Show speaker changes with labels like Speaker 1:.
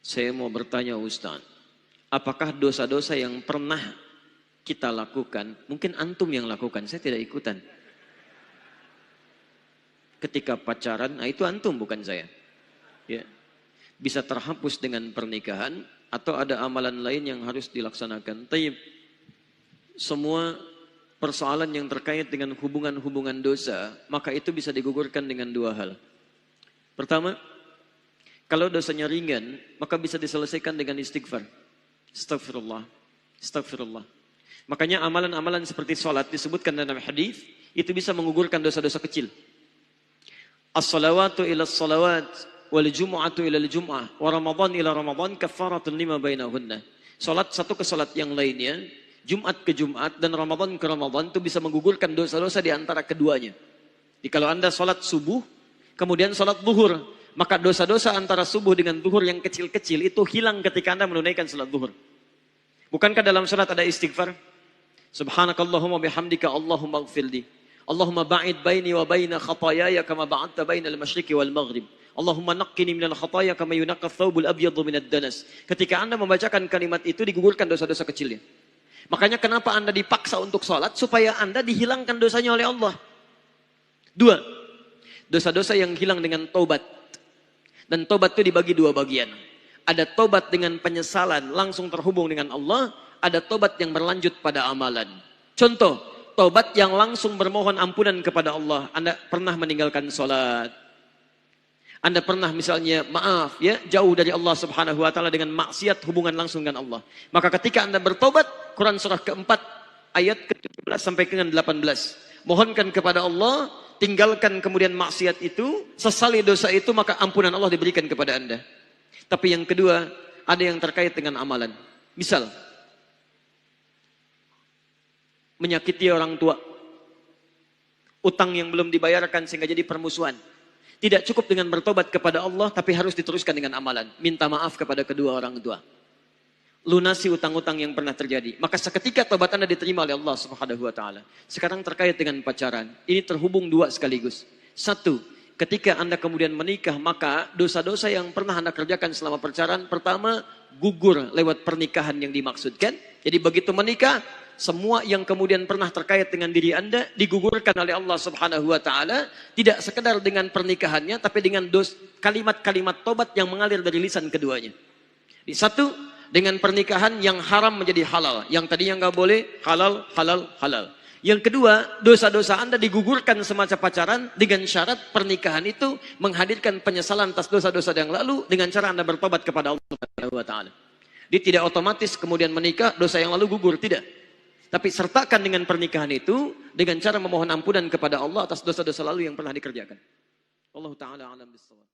Speaker 1: Saya mau bertanya Ustaz, apakah dosa-dosa yang pernah kita lakukan, mungkin antum yang lakukan, saya tidak ikutan. Ketika pacaran, nah itu antum bukan saya. Ya. Bisa terhapus dengan pernikahan atau ada amalan lain yang harus dilaksanakan. Taib. Semua persoalan yang terkait dengan hubungan-hubungan dosa, maka itu bisa digugurkan dengan dua hal. Pertama, kalau dosanya ringan, maka bisa diselesaikan dengan istighfar. Astagfirullah, astagfirullah. Makanya amalan-amalan seperti sholat disebutkan dalam hadis itu bisa menggugurkan dosa-dosa kecil. As-salawatu ila as-salawat wal jumu'atu ila al-jum'ah wa ramadhan ila ramadhan kaffaratun lima bainahunna. Salat satu ke salat yang lainnya, Jumat ke Jumat dan Ramadan ke Ramadan itu bisa menggugurkan dosa-dosa di antara keduanya. Jadi kalau Anda salat subuh, kemudian salat zuhur, maka dosa-dosa antara subuh dengan zuhur yang kecil-kecil itu hilang ketika Anda menunaikan salat zuhur. Bukankah dalam salat ada istighfar? Subhanakallahumma bihamdika Allahumma ighfirli. Allahumma ba'id baini wa baina khatayaya kama ba'adta baina al-masyriqi wal maghrib. Allahumma naqqini minal khataya kama yunaqqa ath-thawbul abyadu minad danas. Ketika Anda membacakan kalimat itu digugurkan dosa-dosa kecilnya. Makanya kenapa Anda dipaksa untuk sholat? Supaya Anda dihilangkan dosanya oleh Allah. Dua, dosa-dosa yang hilang dengan tobat. Dan tobat itu dibagi dua bagian. Ada tobat dengan penyesalan langsung terhubung dengan Allah. Ada tobat yang berlanjut pada amalan. Contoh, tobat yang langsung bermohon ampunan kepada Allah. Anda pernah meninggalkan sholat. Anda pernah misalnya maaf ya jauh dari Allah Subhanahu wa taala dengan maksiat hubungan langsung dengan Allah. Maka ketika Anda bertobat, Quran surah keempat ayat ke-17 sampai dengan 18. Mohonkan kepada Allah, tinggalkan kemudian maksiat itu, sesali dosa itu maka ampunan Allah diberikan kepada Anda. Tapi yang kedua, ada yang terkait dengan amalan. Misal menyakiti orang tua. Utang yang belum dibayarkan sehingga jadi permusuhan. Tidak cukup dengan bertobat kepada Allah, tapi harus diteruskan dengan amalan. Minta maaf kepada kedua orang tua. Lunasi utang-utang yang pernah terjadi. Maka seketika tobat Anda diterima oleh Allah Subhanahu wa taala. Sekarang terkait dengan pacaran. Ini terhubung dua sekaligus. Satu, ketika Anda kemudian menikah, maka dosa-dosa yang pernah Anda kerjakan selama pacaran, pertama, gugur lewat pernikahan yang dimaksudkan. Jadi begitu menikah, semua yang kemudian pernah terkait dengan diri Anda digugurkan oleh Allah Subhanahu wa taala, tidak sekedar dengan pernikahannya tapi dengan kalimat-kalimat tobat yang mengalir dari lisan keduanya. Di satu, dengan pernikahan yang haram menjadi halal, yang tadinya nggak boleh halal, halal, halal. Yang kedua, dosa-dosa Anda digugurkan semasa pacaran dengan syarat pernikahan itu menghadirkan penyesalan atas dosa-dosa yang lalu dengan cara Anda bertobat kepada Allah Subhanahu wa taala. Dia tidak otomatis kemudian menikah dosa yang lalu gugur, tidak. Tapi sertakan dengan pernikahan itu dengan cara memohon ampunan kepada Allah atas dosa-dosa lalu yang pernah dikerjakan. Allah Ta'ala alam bisawab.